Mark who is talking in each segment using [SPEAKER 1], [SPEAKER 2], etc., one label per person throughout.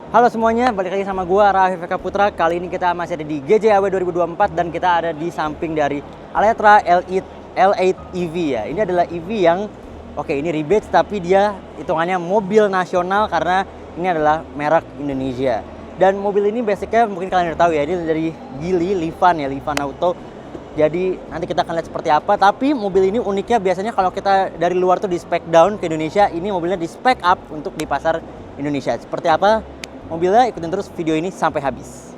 [SPEAKER 1] Halo semuanya, balik lagi sama gua Raffi Eka Putra. Kali ini kita masih ada di GJAW 2024 dan kita ada di samping dari Aletra L8 EV ya. Ini adalah EV yang ini rebate tapi dia hitungannya mobil nasional karena ini adalah merek Indonesia. Dan mobil ini basicnya mungkin kalian udah tahu ya, ini dari Geely Livan ya, Livan Auto. Jadi nanti kita akan lihat seperti apa. Tapi mobil ini uniknya biasanya kalau kita dari luar tuh di spec down ke Indonesia, ini mobilnya di spec up untuk di pasar Indonesia. Seperti apa mobilnya, ikutin terus video ini sampai habis.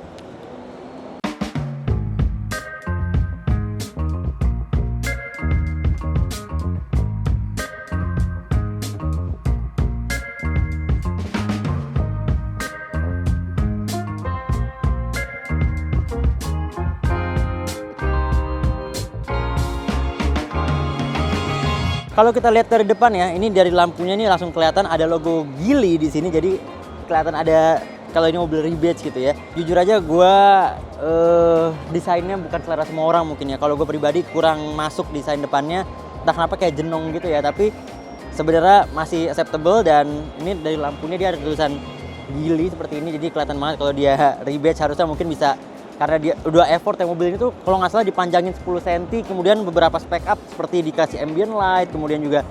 [SPEAKER 1] Kalau kita lihat dari depan ya, ini dari lampunya ini langsung kelihatan ada logo Geely di sini. Jadi kelihatan ada kalau ini mobil rebadge gitu ya. Jujur aja gue desainnya bukan selera semua orang mungkin ya. Kalau gue pribadi kurang masuk desain depannya, entah kenapa kayak jenong gitu ya. Tapi sebenarnya masih acceptable dan ini dari lampunya dia ada tulisan Geely seperti ini. Jadi kelihatan banget kalau dia rebadge, harusnya mungkin bisa, karena dia udah effort ya mobil ini tuh kalau nggak salah dipanjangin 10 cm, kemudian beberapa spec up seperti dikasih ambient light, kemudian juga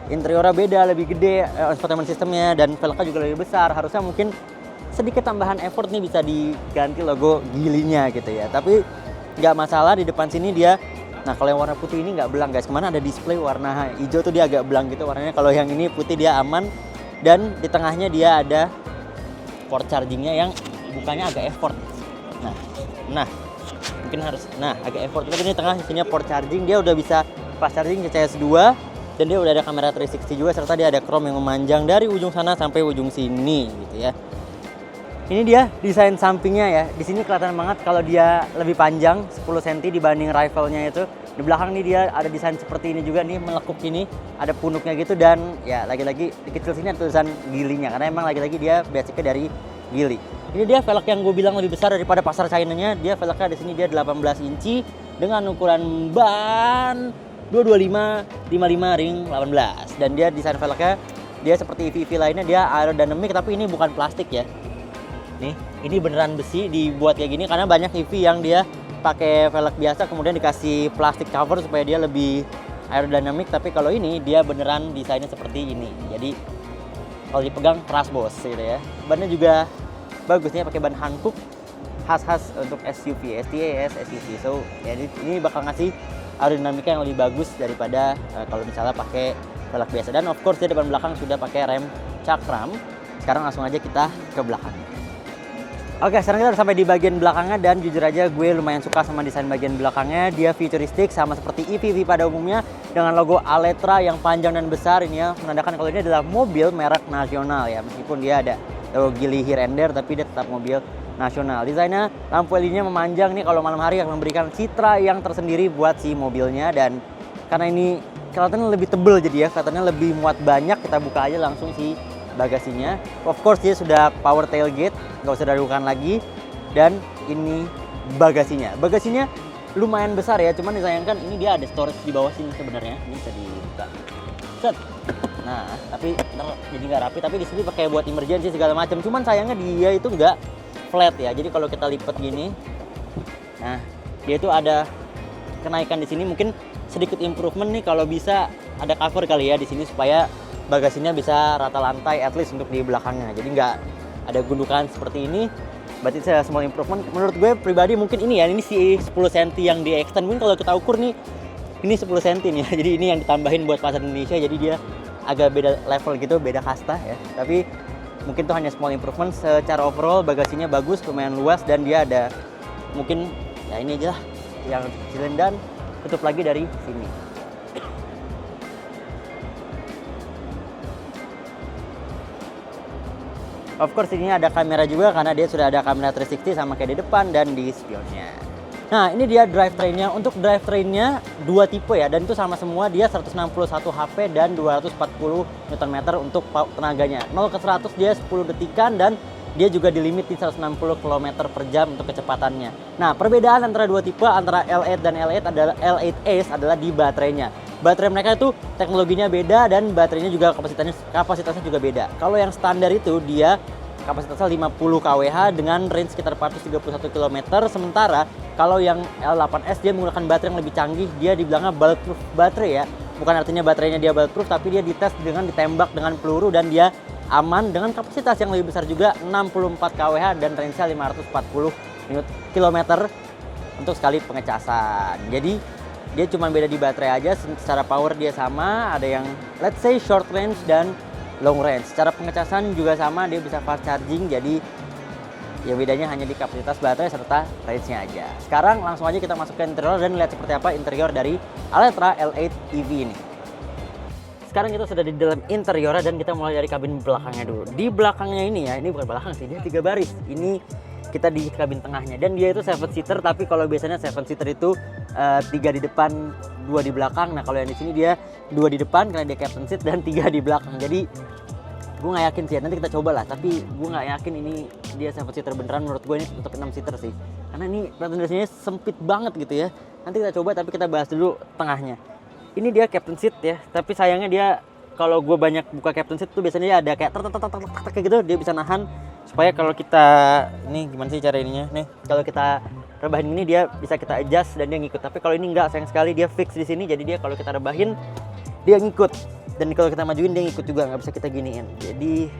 [SPEAKER 1] interiornya beda, lebih gede, infotainment sistemnya, dan velgnya juga lebih besar. Harusnya mungkin sedikit tambahan effort nih bisa diganti logo Geely-nya gitu ya. Tapi nggak masalah, di depan sini dia, nah kalau yang warna putih ini nggak belang guys. Kemana ada display warna hijau tuh dia agak belang gitu warnanya. Kalau yang ini putih dia aman, dan di tengahnya dia ada port chargingnya yang bukanya agak effort. Nah mungkin harus, agak effort. Tapi ini tengah sini port charging, dia udah bisa fast charging CCS 2. Dan dia udah ada kamera 360 juga, serta dia ada chrome yang memanjang dari ujung sana sampai ujung sini gitu ya. Ini dia desain sampingnya ya. Di sini kelihatan banget kalau dia lebih panjang 10 cm dibanding rivalnya itu. Di belakang nih dia ada desain seperti ini juga nih, melekuk ini, ada punuknya gitu, dan ya lagi-lagi di kecil sini ada tulisan Geely-nya karena emang lagi-lagi dia basicnya dari Geely. Ini dia velg yang gue bilang lebih besar daripada pasar China-nya. Dia velgnya di sini dia 18 inci dengan ukuran ban 225 55 ring 18, dan dia desain velgnya dia seperti EV-EV lainnya, dia aerodynamic tapi ini bukan plastik ya. Nih, ini beneran besi dibuat kayak gini karena banyak EV yang dia pakai velg biasa kemudian dikasih plastik cover supaya dia lebih aerodynamic, tapi kalau ini dia beneran desainnya seperti ini. Jadi kalau dipegang keras bos gitu ya. Bannya juga bagusnya pakai ban Hankook khas untuk SUV, STS, SUV. So, ya ini bakal ngasih aerodinamika yang lebih bagus daripada kalau misalnya pakai velg biasa. Dan of course dia depan belakang sudah pakai rem cakram. Sekarang langsung aja kita ke belakang. Oke, sekarang kita udah sampai di bagian belakangnya, dan jujur aja gue lumayan suka sama desain bagian belakangnya. Dia futuristik sama seperti EV pada umumnya dengan logo Aletra yang panjang dan besar. Ini ya menandakan kalau ini adalah mobil merek nasional ya. Meskipun dia ada logo Geely here and there, tapi dia tetap mobil nasional. Desainnya lampu LED-nya memanjang nih, kalau malam hari akan memberikan citra yang tersendiri buat si mobilnya. Dan karena ini kelihatannya lebih tebel jadi ya, kelihatannya lebih muat banyak. Kita buka aja langsung si bagasinya. Of course dia sudah power tailgate, nggak usah diragukan lagi. Dan ini bagasinya. Bagasinya lumayan besar ya, cuman disayangkan ini dia ada storage di bawah sini sebenarnya. Ini bisa dibuka. Set. Nah, tapi jadi nggak rapi. Tapi di sini pakai buat emergency segala macam. Cuman sayangnya dia itu nggak flat ya. Jadi kalau kita lipat gini, nah dia itu ada kenaikan di sini. Mungkin sedikit improvement nih kalau bisa ada cover kali ya di sini supaya bagasinya bisa rata lantai at least untuk di belakangnya. Jadi nggak ada gundukan seperti ini. Berarti saya small improvement. Menurut gue pribadi mungkin ini ya, ini si 10 cm yang di extend. Mungkin kalau kita ukur nih, ini 10 cm nih ya. Jadi ini yang ditambahin buat pasar Indonesia. Jadi dia agak beda level gitu, beda kasta ya. Tapi mungkin itu hanya small improvement. Secara overall bagasinya bagus, lumayan luas, dan dia ada mungkin ya ini aja lah yang kecilin, dan tutup lagi dari sini. Of course ini ada kamera juga karena dia sudah ada kamera 360 sama kayak di depan dan di spionnya. Nah ini dia drivetrainnya. Untuk drivetrainnya dua tipe ya, dan itu sama semua. Dia 161 HP dan 240 Nm untuk tenaganya. 0 ke 100 dia 10 detikan, dan dia juga di limit di 160 km per jam untuk kecepatannya. Nah perbedaan antara dua tipe, antara L8 dan L8 adalah L8 Ace adalah di baterainya. Baterai mereka itu teknologinya beda dan baterainya juga kapasitasnya juga beda. Kalau yang standar itu dia kapasitasnya 50 kWh dengan range sekitar 431 km. Sementara kalau yang L8S dia menggunakan baterai yang lebih canggih, dia dibilangnya bulletproof baterai ya. Bukan artinya baterainya dia bulletproof, tapi dia dites dengan ditembak dengan peluru dan dia aman dengan kapasitas yang lebih besar juga, 64 kWh dan range-nya 540 km untuk sekali pengecasan. Jadi dia cuma beda di baterai aja, secara power dia sama, ada yang let's say short range dan long range. Secara pengecasan juga sama, dia bisa fast charging, jadi ya bedanya hanya di kapasitas baterai serta range-nya aja. Sekarang langsung aja kita masuk ke interior dan lihat seperti apa interior dari Aletra L8 EV ini. Sekarang kita sudah di dalam interior dan kita mulai dari kabin belakangnya dulu. Di belakangnya ini ya, ini bukan belakang sih, dia 3 baris. Ini kita di kabin tengahnya dan dia itu 7 seater, tapi kalau biasanya 7 seater itu 3 di depan, 2 di belakang. Nah kalau yang di sini dia 2 di depan karena dia captain seat dan 3 di belakang. Jadi gue nggak yakin sih, nanti kita coba lah. Tapi gue nggak yakin ini dia 7 seater beneran. Menurut gue ini untuk 6 seater sih, karena ini ventilasinya sempit banget gitu ya. Nanti kita coba, tapi kita bahas dulu tengahnya. Ini dia captain seat ya, tapi sayangnya dia kalau gue banyak buka captain seat tuh biasanya dia ada kayak kayak gitu, dia bisa nahan supaya kalau kita ini gimana sih cara ininya nih, kalau kita rebahin ini dia bisa kita adjust dan dia ngikut. Tapi kalau ini enggak, sayang sekali dia fix di sini, jadi dia kalau kita rebahin dia ngikut, dan kalau kita majuin dia ngikut juga, nggak bisa kita giniin, jadi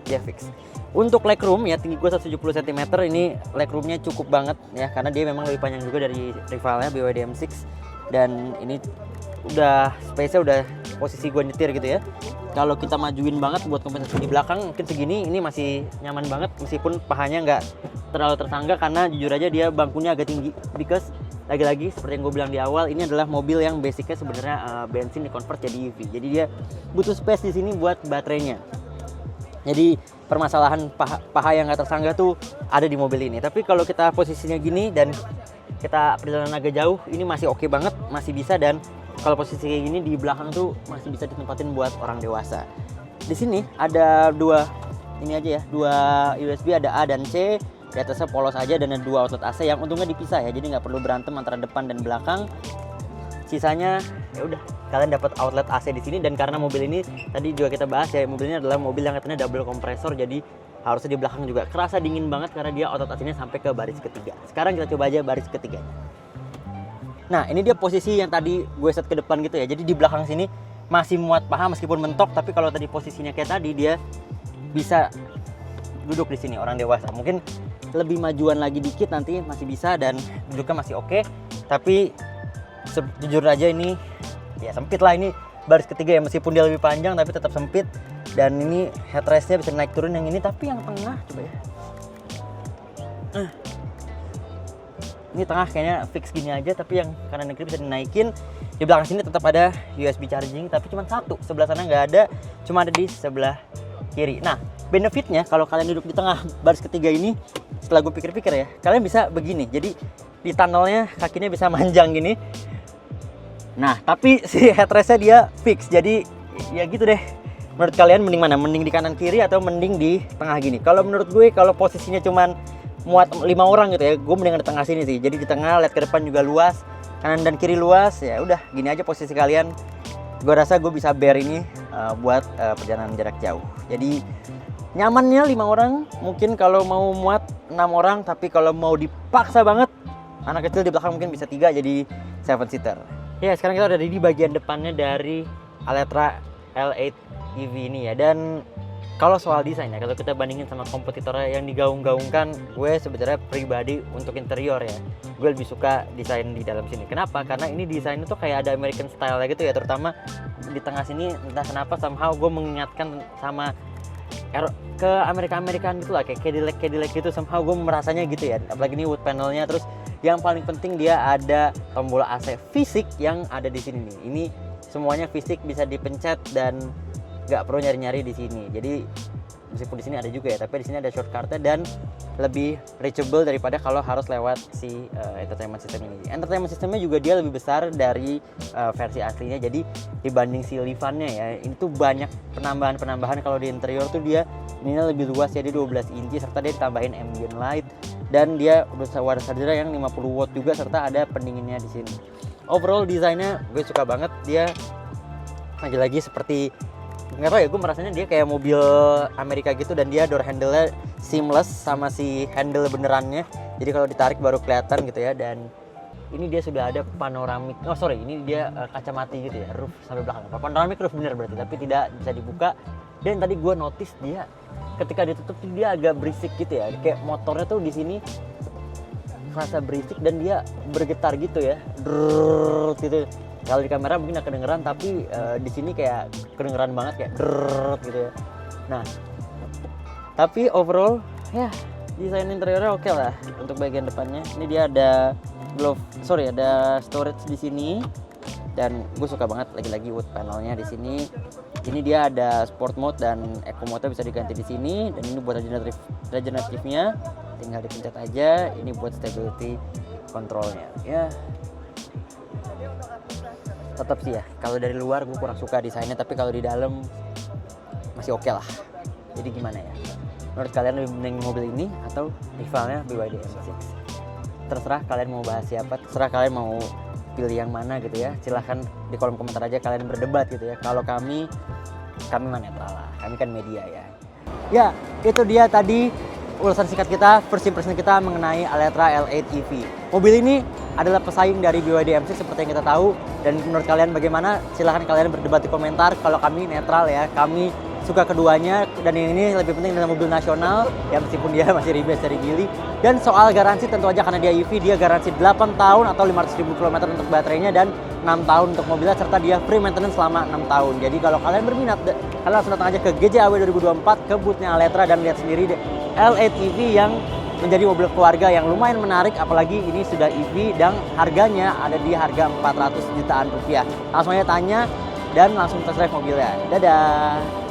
[SPEAKER 1] dia fix. Untuk legroom ya, tinggi gue 170 cm, ini legroomnya cukup banget ya, karena dia memang lebih panjang juga dari rivalnya BYD M6, dan ini udah space-nya udah posisi gue nyetir gitu ya. Kalau kita majuin banget buat kompensasi di belakang mungkin segini, ini masih nyaman banget meskipun pahanya nggak terlalu tersangga, karena jujur aja dia bangkunya agak tinggi, because lagi-lagi seperti yang gue bilang di awal, ini adalah mobil yang basicnya sebenarnya bensin di convert jadi EV, jadi dia butuh space di sini buat baterainya. Jadi permasalahan paha yang nggak tersangga tuh ada di mobil ini. Tapi kalau kita posisinya gini dan kita perjalanan agak jauh, ini masih oke banget, masih bisa. Dan kalau posisi kayak gini di belakang tuh masih bisa ditempatin buat orang dewasa. Di sini ada dua USB, ada A dan C. Di atasnya polos aja dan ada 2 outlet AC yang untungnya dipisah ya, jadi nggak perlu berantem antara depan dan belakang. Sisanya ya udah, kalian dapat outlet AC di sini. Dan karena mobil ini tadi juga kita bahas ya, mobil ini adalah mobil yang katanya double kompresor, jadi harusnya di belakang juga kerasa dingin banget karena dia outlet AC-nya sampai ke baris ketiga. Sekarang kita coba aja baris ketiganya. Nah ini dia posisi yang tadi gue set ke depan gitu ya, jadi di belakang sini masih muat paha meskipun mentok, tapi kalau tadi posisinya kayak tadi dia bisa duduk di sini orang dewasa. Mungkin lebih majuan lagi dikit nanti masih bisa dan duduknya masih oke. Tapi jujur aja ini ya sempit lah, ini baris ketiga ya, meskipun dia lebih panjang tapi tetap sempit. Dan ini headrestnya bisa naik turun yang ini, tapi yang tengah coba ya. Ini tengah kayaknya fix gini aja, tapi yang kanan dan kiri bisa dinaikin. Di belakang sini tetap ada USB charging, tapi cuma satu, sebelah sana nggak ada, cuma ada di sebelah kiri. Nah benefitnya kalau kalian duduk di tengah baris ketiga ini, setelah gue pikir-pikir ya, kalian bisa begini. Jadi di tunnelnya kakinya bisa manjang gini. Nah tapi si headrestnya dia fix, jadi ya gitu deh. Menurut kalian mending mana? Mending di kanan kiri atau mending di tengah gini? Kalau menurut gue, kalau posisinya cuman muat 5 orang gitu ya, gue mending di tengah sini sih. Jadi di tengah, lihat ke depan juga luas, kanan dan kiri luas. Ya udah gini aja posisi kalian. Gue rasa gue bisa bear ini buat perjalanan jarak jauh. Jadi nyamannya 5 orang, mungkin kalau mau muat 6 orang, tapi kalau mau dipaksa banget, anak kecil di belakang mungkin bisa 3 jadi 7 seater. Ya sekarang kita udah di bagian depannya dari Aletra L8 EV ini ya. Dan kalau soal desain ya, kalau kita bandingin sama kompetitornya yang digaung-gaungkan, gue sebenarnya pribadi untuk interior ya, gue lebih suka desain di dalam sini. Kenapa? Karena ini desainnya tuh kayak ada American style gitu ya, terutama di tengah sini. Entah kenapa somehow gue mengingatkan sama ke Amerika-Amerikaan gitu lah, kayak Cadillac gitu, somehow gue merasanya gitu ya. Apalagi ini wood panelnya, terus yang paling penting dia ada tombol AC fisik yang ada di sini nih. Ini semuanya fisik, bisa dipencet dan nggak perlu nyari-nyari di sini. Jadi meskipun di sini ada juga ya, tapi di sini ada shortcutnya dan lebih reachable daripada kalau harus lewat si entertainment system ini. Entertainment systemnya juga dia lebih besar dari versi aslinya. Jadi dibanding si Livannya ya, ini tuh banyak penambahan kalau di interior tuh dia ini lebih luas, jadi 12 inci, serta dia ditambahin ambient light dan dia udah water charger yang 50 watt juga, serta ada pendinginnya di sini. Overall desainnya gue suka banget. Dia lagi-lagi seperti nggak tahu ya, gue merasanya dia kayak mobil Amerika gitu, dan dia door handle-nya seamless sama si handle benerannya, jadi kalau ditarik baru kelihatan gitu ya. Dan ini dia sudah ada panoramik, ini dia kaca mati gitu ya, roof sampai belakang. Panoramik roof bener berarti, tapi tidak bisa dibuka. Dan tadi gue notice dia ketika ditutup dia agak berisik gitu ya, kayak motornya tuh di sini rasa berisik dan dia bergetar gitu ya, drrrr gitu. Kalau di kamera mungkin gak kedengeran, tapi di sini kayak kedengeran banget, kayak drrrr gitu ya. Nah, tapi overall ya desain interiornya oke lah untuk bagian depannya. Ini dia ada ada storage di sini, dan gue suka banget lagi-lagi wood panelnya di sini. Ini dia ada sport mode dan eco mode bisa diganti di sini, dan ini buat regeneratifnya tinggal dipencet aja. Ini buat stability controlnya ya. Tetap sih ya, kalau dari luar gue kurang suka desainnya, tapi kalau di dalam masih oke lah. Jadi gimana ya, menurut kalian lebih mending mobil ini atau rivalnya BYD M6? Terserah kalian mau bahas siapa, terserah kalian mau pilih yang mana gitu ya. Silahkan di kolom komentar aja kalian berdebat gitu ya. Kalau kami mah netral lah, kami kan media ya. Ya, itu dia tadi ulasan singkat kita, first impression kita mengenai Aletra L8 EV. Mobil ini adalah pesaing dari BYD M6 seperti yang kita tahu. Dan menurut kalian bagaimana? Silahkan kalian berdebat di komentar. Kalau kami netral ya, kami suka keduanya, dan yang ini lebih penting adalah mobil nasional ya, meskipun dia masih rebase dari Geely. Dan soal garansi, tentu aja karena dia EV, dia garansi 8 tahun atau 500.000 km untuk baterainya, dan 6 tahun untuk mobilnya, serta dia free maintenance selama 6 tahun. Jadi kalau kalian berminat, kalian langsung datang aja ke GJAW 2024 ke boothnya Aletra dan lihat sendiri L8 EV yang menjadi mobil keluarga yang lumayan menarik, apalagi ini sudah EV dan harganya ada di harga 400 jutaan rupiah. Langsung aja tanya dan langsung test drive mobilnya. Dadah!